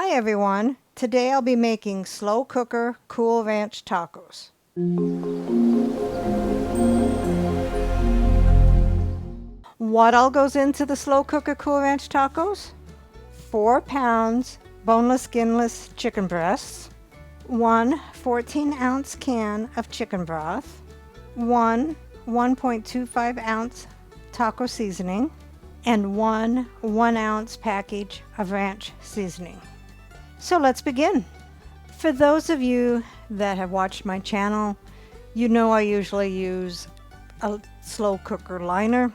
Hi everyone. Today I'll be making slow cooker Cool Ranch tacos. What all goes into the slow cooker Cool Ranch tacos? 4 pounds boneless skinless chicken breasts, 1 14-ounce can of chicken broth, 1 1.25 ounce taco seasoning, and 1 1-ounce package of ranch seasoning. So let's begin. For those of you that have watched my channel, you know I usually use a slow cooker liner.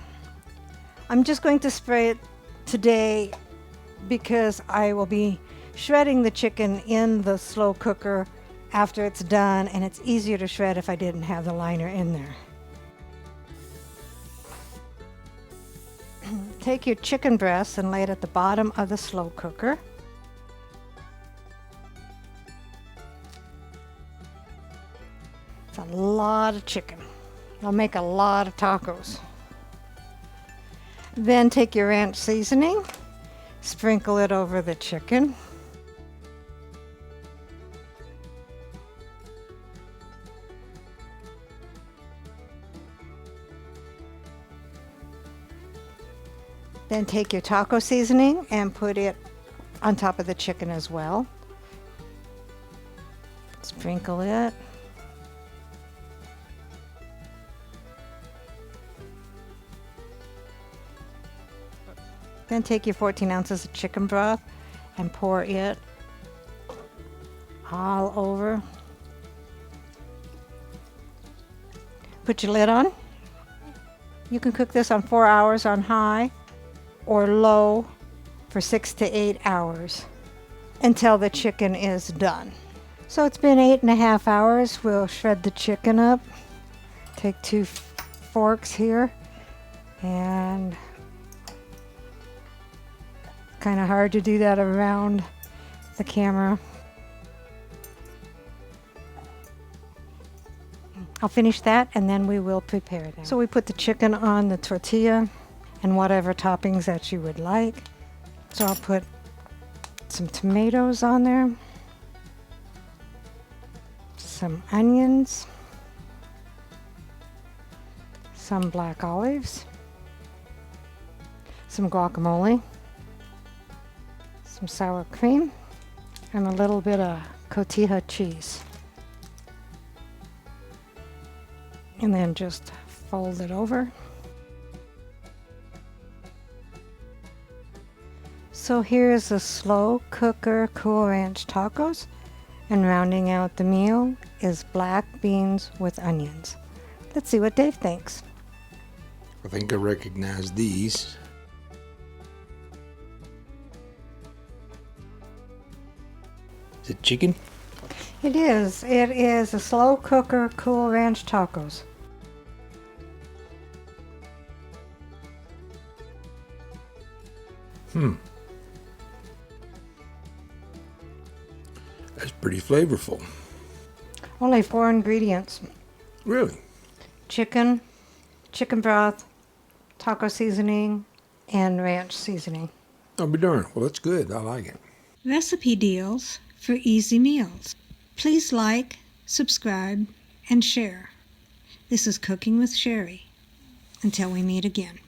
I'm just going to spray it today because I will be shredding the chicken in the slow cooker after it's done, and it's easier to shred if I didn't have the liner in there. Take your chicken breast and lay it at the bottom of the slow cooker. It's a lot of chicken. It'll make a lot of tacos. Then take your ranch seasoning, sprinkle it over the chicken. Then take your taco seasoning and put it on top of the chicken as well. Sprinkle it. Then take your 14 ounces of chicken broth and pour it all over. Put your lid on. You can cook this on 4 hours on high or low for 6 to 8 hours until the chicken is done. So it's been 8.5 hours. We'll shred the chicken up. Take 2 forks here, and kind of hard to do that around the camera. I'll finish that and then we will prepare it. So we put the chicken on the tortilla and whatever toppings that you would like. So I'll put some tomatoes on there, some onions, some black olives, some guacamole, some sour cream, and a little bit of cotija cheese. And then just fold it over. So here's the slow cooker Cool Ranch tacos, and rounding out the meal is black beans with onions. Let's see what Dave thinks. I think I recognize these. Is it chicken? It is. It is a slow cooker Cool Ranch tacos. That's pretty flavorful. Only 4 ingredients. Really? Chicken, chicken broth, taco seasoning, and ranch seasoning. I'll be darned. Well, that's good. I like it. Recipe deals for easy meals. Please like, subscribe, and share. This is Cooking with Sherry. Until we meet again.